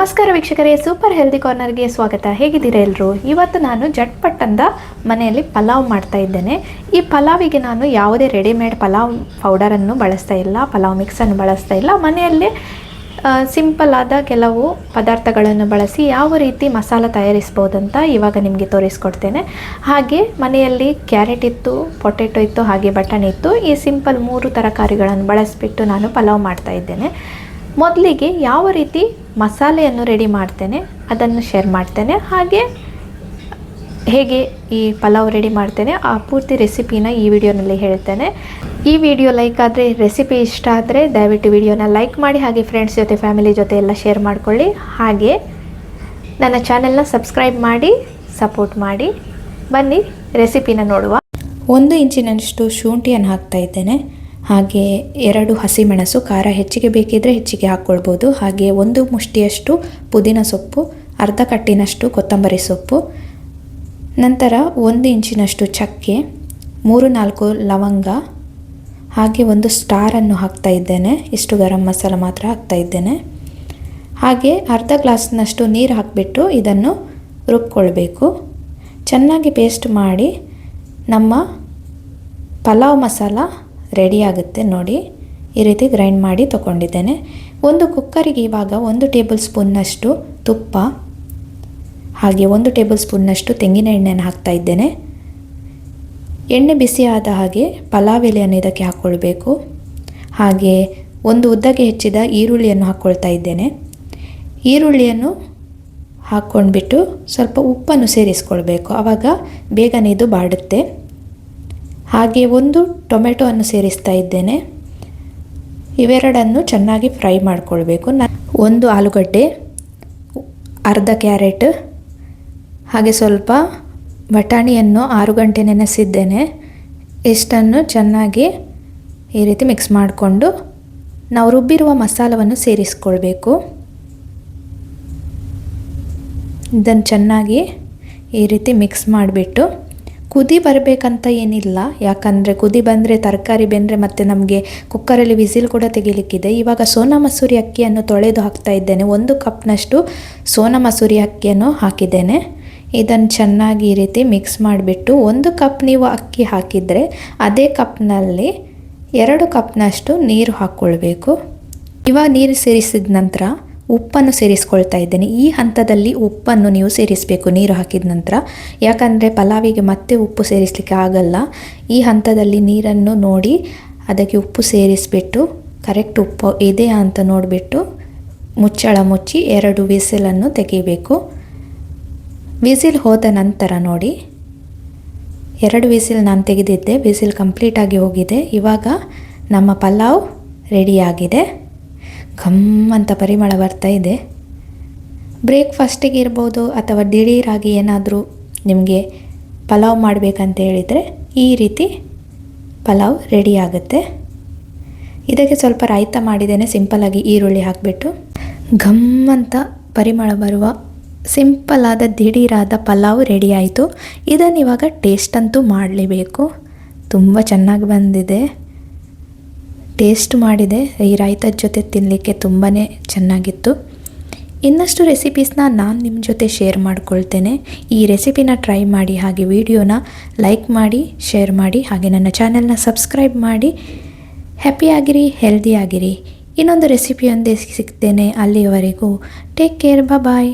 ನಮಸ್ಕಾರ ವೀಕ್ಷಕರೇ, super healthy ಕಾರ್ನರ್ಗೆ ಸ್ವಾಗತ. ಹೇಗಿದ್ದೀರಾ ಎಲ್ಲರೂ? ಇವತ್ತು ನಾನು ಜಟ್ಪಟ್ಟಂದ ಮನೆಯಲ್ಲಿ ಪಲಾವ್ ಮಾಡ್ತಾ ಇದ್ದೇನೆ. ಈ ಪಲಾವಿಗೆ ನಾನು ಯಾವುದೇ ರೆಡಿಮೇಡ್ ಪಲಾವ್ ಪೌಡರನ್ನು ಬಳಸ್ತಾ ಇಲ್ಲ, ಪಲಾವ್ ಮಿಕ್ಸನ್ನು ಬಳಸ್ತಾ ಇಲ್ಲ. ಮನೆಯಲ್ಲೇ ಸಿಂಪಲ್ ಆದ ಕೆಲವು ಪದಾರ್ಥಗಳನ್ನು ಬಳಸಿ ಯಾವ ರೀತಿ ಮಸಾಲ ತಯಾರಿಸ್ಬೋದಂತ ಇವಾಗ ನಿಮಗೆ ತೋರಿಸ್ಕೊಡ್ತೇನೆ. ಹಾಗೆ ಮನೆಯಲ್ಲಿ ಕ್ಯಾರೆಟ್ ಇತ್ತು, ಪೊಟೆಟೊ ಇತ್ತು, ಹಾಗೆ ಬಟಾಣಿ ಇತ್ತು. ಈ ಸಿಂಪಲ್ 3 ತರಕಾರಿಗಳನ್ನು ಬಳಸಿಬಿಟ್ಟು ನಾನು ಪಲಾವ್ ಮಾಡ್ತಾ ಇದ್ದೇನೆ. ಮೊದಲಿಗೆ ಯಾವ ರೀತಿ ಮಸಾಲೆಯನ್ನು ರೆಡಿ ಮಾಡ್ತೇನೆ ಅದನ್ನು ಶೇರ್ ಮಾಡ್ತೇನೆ. ಹಾಗೆ ಹೇಗೆ ಈ ಪಲಾವ್ ರೆಡಿ ಮಾಡ್ತೇನೆ ಆ ಪೂರ್ತಿ ರೆಸಿಪಿನ ಈ ವಿಡಿಯೋನಲ್ಲಿ ಹೇಳ್ತೇನೆ. ಈ ವಿಡಿಯೋ ಲೈಕ್ ಆದರೆ, ರೆಸಿಪಿ ಇಷ್ಟ ಆದರೆ ದಯವಿಟ್ಟು ವಿಡಿಯೋನ ಲೈಕ್ ಮಾಡಿ. ಹಾಗೆ ಫ್ರೆಂಡ್ಸ್ ಜೊತೆ, ಫ್ಯಾಮಿಲಿ ಜೊತೆ ಎಲ್ಲ ಶೇರ್ ಮಾಡ್ಕೊಳ್ಳಿ. ಹಾಗೆ ನನ್ನ ಚಾನೆಲ್ನ ಸಬ್ಸ್ಕ್ರೈಬ್ ಮಾಡಿ ಸಪೋರ್ಟ್ ಮಾಡಿ. ಬನ್ನಿ ರೆಸಿಪಿನ ನೋಡುವ. 1 ಇಂಚಿನಷ್ಟು ಶುಂಠಿಯನ್ನು ಹಾಕ್ತಾ ಇದ್ದೇನೆ. ಹಾಗೆ 2 ಹಸಿಮೆಣಸು, ಖಾರ ಹೆಚ್ಚಿಗೆ ಬೇಕಿದ್ದರೆ ಹೆಚ್ಚಿಗೆ ಹಾಕ್ಕೊಳ್ಬೋದು. ಹಾಗೆ 1 ಮುಷ್ಟಿಯಷ್ಟು ಪುದೀನ ಸೊಪ್ಪು, ಅರ್ಧ ಕಟ್ಟಿನಷ್ಟು ಕೊತ್ತಂಬರಿ ಸೊಪ್ಪು, ನಂತರ 1 ಇಂಚಿನಷ್ಟು ಚಕ್ಕೆ, 3-4 ಲವಂಗ, ಹಾಗೆ 1 ಸ್ಟಾರನ್ನು ಹಾಕ್ತಾ ಇದ್ದೇನೆ. ಇಷ್ಟು ಗರಂ ಮಸಾಲ ಮಾತ್ರ ಹಾಕ್ತಾ ಇದ್ದೇನೆ. ಹಾಗೆ ಅರ್ಧ ಗ್ಲಾಸ್ನಷ್ಟು ನೀರು ಹಾಕಿಬಿಟ್ಟು ಇದನ್ನು ರುಬ್ಕೊಳ್ಬೇಕು. ಚೆನ್ನಾಗಿ ಪೇಸ್ಟ್ ಮಾಡಿ ನಮ್ಮ ಪಲಾವ್ ಮಸಾಲ ರೆಡಿ ಆಗುತ್ತೆ. ನೋಡಿ, ಈ ರೀತಿ ಗ್ರೈಂಡ್ ಮಾಡಿ ತೊಗೊಂಡಿದ್ದೇನೆ. ಒಂದು ಕುಕ್ಕರಿಗೆ ಇವಾಗ 1 ಟೇಬಲ್ ಸ್ಪೂನ್ನಷ್ಟು ತುಪ್ಪ, ಹಾಗೆ 1 ಟೇಬಲ್ ಸ್ಪೂನ್ನಷ್ಟು ತೆಂಗಿನ ಎಣ್ಣೆಯನ್ನು ಹಾಕ್ತಾ ಇದ್ದೇನೆ. ಎಣ್ಣೆ ಬಿಸಿ ಆದ ಹಾಗೆ ಪಲಾವ್ ಎಲೆಯನ್ನು ಇದಕ್ಕೆ ಹಾಕ್ಕೊಳ್ಬೇಕು. ಹಾಗೆ 1 ಉದ್ದಗೆ ಹೆಚ್ಚಿದ ಈರುಳ್ಳಿಯನ್ನು ಹಾಕ್ಕೊಳ್ತಾ ಇದ್ದೇನೆ. ಈರುಳ್ಳಿಯನ್ನು ಹಾಕ್ಕೊಂಡ್ಬಿಟ್ಟು ಸ್ವಲ್ಪ ಉಪ್ಪನ್ನು ಸೇರಿಸ್ಕೊಳ್ಬೇಕು, ಆವಾಗ ಬೇಗನೆ ಇದು ಬಾಡುತ್ತೆ. ಹಾಗೆ 1 ಟೊಮೆಟೊ ಅನ್ನು ಸೇರಿಸ್ತಾ ಇದ್ದೇನೆ. ಇವೆರಡನ್ನು ಚೆನ್ನಾಗಿ ಫ್ರೈ ಮಾಡಿಕೊಳ್ಬೇಕು. 1 ಆಲೂಗಡ್ಡೆ, ಅರ್ಧ ಕ್ಯಾರೆಟ್, ಹಾಗೆ ಸ್ವಲ್ಪ ಬಟಾಣಿಯನ್ನು 6 ಗಂಟೆ ನೆನೆಸಿದ್ದೇನೆ. ಇಷ್ಟನ್ನು ಚೆನ್ನಾಗಿ ಈ ರೀತಿ ಮಿಕ್ಸ್ ಮಾಡಿಕೊಂಡು ನಾವು ರುಬ್ಬಿರುವ ಮಸಾಲವನ್ನು ಸೇರಿಸ್ಕೊಳ್ಬೇಕು. ಇದನ್ನು ಚೆನ್ನಾಗಿ ಈ ರೀತಿ ಮಿಕ್ಸ್ ಮಾಡಿಬಿಟ್ಟು, ಕುದಿ ಬರಬೇಕಂತ ಏನಿಲ್ಲ, ಯಾಕಂದರೆ ಕುದಿ ಬಂದರೆ ತರಕಾರಿ ಬೆಂದರೆ ಮತ್ತು ನಮಗೆ ಕುಕ್ಕರಲ್ಲಿ ವಿಸಿಲ್ ಕೂಡ ತೆಗಿಲಿಕ್ಕಿದೆ. ಇವಾಗ ಸೋನಾ ಮಸೂರಿ ಅಕ್ಕಿಯನ್ನು ತೊಳೆದು ಹಾಕ್ತಾ ಇದ್ದೇನೆ. 1 ಕಪ್ನಷ್ಟು ಸೋನಾ ಮಸೂರಿ ಅಕ್ಕಿಯನ್ನು ಹಾಕಿದ್ದೇನೆ. ಇದನ್ನು ಚೆನ್ನಾಗಿ ಈ ರೀತಿ ಮಿಕ್ಸ್ ಮಾಡಿಬಿಟ್ಟು, 1 ಕಪ್ ನೀವು ಅಕ್ಕಿ ಹಾಕಿದರೆ ಅದೇ ಕಪ್ನಲ್ಲಿ 2 ಕಪ್ನಷ್ಟು ನೀರು ಹಾಕ್ಕೊಳ್ಬೇಕು. ಇವಾಗ ನೀರು ಸೇರಿಸಿದ ನಂತರ ಉಪ್ಪನ್ನು ಸೇರಿಸ್ಕೊಳ್ತಾ ಇದ್ದೇನೆ. ಈ ಹಂತದಲ್ಲಿ ಉಪ್ಪನ್ನು ನೀವು ಸೇರಿಸಬೇಕು ನೀರು ಹಾಕಿದ ನಂತರ, ಯಾಕಂದರೆ ಪಲಾವಿಗೆ ಮತ್ತೆ ಉಪ್ಪು ಸೇರಿಸಲಿಕ್ಕೆ ಆಗಲ್ಲ. ಈ ಹಂತದಲ್ಲಿ ನೀರನ್ನು ನೋಡಿ ಅದಕ್ಕೆ ಉಪ್ಪು ಸೇರಿಸಿಬಿಟ್ಟು ಕರೆಕ್ಟ್ ಉಪ್ಪು ಇದೆಯಾ ಅಂತ ನೋಡಿಬಿಟ್ಟು ಮುಚ್ಚಳ ಮುಚ್ಚಿ 2 ವಿಸಿಲನ್ನು ತೆಗಿಬೇಕು. ವಿಸಿಲ್ ಹೋದ ನಂತರ ನೋಡಿ, 2 ವಿಸಿಲ್ ನಾನು ತೆಗೆದಿದ್ದೆ, ವಿಸಿಲ್ ಕಂಪ್ಲೀಟಾಗಿ ಹೋಗಿದೆ. ಇವಾಗ ನಮ್ಮ ಪಲಾವ್ ರೆಡಿಯಾಗಿದೆ. ಘಮ್ ಅಂತ ಪರಿಮಳ ಬರ್ತಾ ಇದೆ. ಬ್ರೇಕ್ಫಾಸ್ಟಿಗೆ ಇರ್ಬೋದು ಅಥವಾ ದಿಢೀರಾಗಿ ಏನಾದರೂ ನಿಮಗೆ ಪಲಾವ್ ಮಾಡಬೇಕಂತ ಹೇಳಿದರೆ ಈ ರೀತಿ ಪಲಾವ್ ರೆಡಿ ಆಗುತ್ತೆ. ಇದಕ್ಕೆ ಸ್ವಲ್ಪ ರಾಯ್ತ ಮಾಡಿದ್ದೇನೆ, ಸಿಂಪಲ್ಲಾಗಿ ಈರುಳ್ಳಿ ಹಾಕಿಬಿಟ್ಟು. ಘಮ್ ಅಂತ ಪರಿಮಳ ಬರುವ ಸಿಂಪಲ್ಲಾದ ದಿಢೀರಾದ ಪಲಾವ್ ರೆಡಿ ಆಯಿತು. ಇದನ್ನು ಇವಾಗ ಟೇಸ್ಟ್ ಅಂತೂ ಮಾಡಲೇಬೇಕು. ತುಂಬ ಚೆನ್ನಾಗಿ ಬಂದಿದೆ, ಟೇಸ್ಟ್ ಮಾಡಿದೆ. ಈ ರಾಯ್ತದ ಜೊತೆ ತಿನ್ನಲಿಕ್ಕೆ ತುಂಬಾ ಚೆನ್ನಾಗಿತ್ತು. ಇನ್ನಷ್ಟು ರೆಸಿಪೀಸ್ನ ನಾನು ನಿಮ್ಮ ಜೊತೆ ಶೇರ್ ಮಾಡ್ಕೊಳ್ತೇನೆ. ಈ ರೆಸಿಪಿನ ಟ್ರೈ ಮಾಡಿ, ಹಾಗೆ ವಿಡಿಯೋನ ಲೈಕ್ ಮಾಡಿ, ಶೇರ್ ಮಾಡಿ, ಹಾಗೆ ನನ್ನ ಚಾನೆಲ್ನ ಸಬ್ಸ್ಕ್ರೈಬ್ ಮಾಡಿ. ಹ್ಯಾಪಿಯಾಗಿರಿ, ಹೆಲ್ದಿ ಆಗಿರಿ. ಇನ್ನೊಂದು ರೆಸಿಪಿಯೊಂದೇ ಸಿಗ್ತೇನೆ. ಅಲ್ಲಿಯವರೆಗೂ ಟೇಕ್ ಕೇರ್, ಬಾಯ್.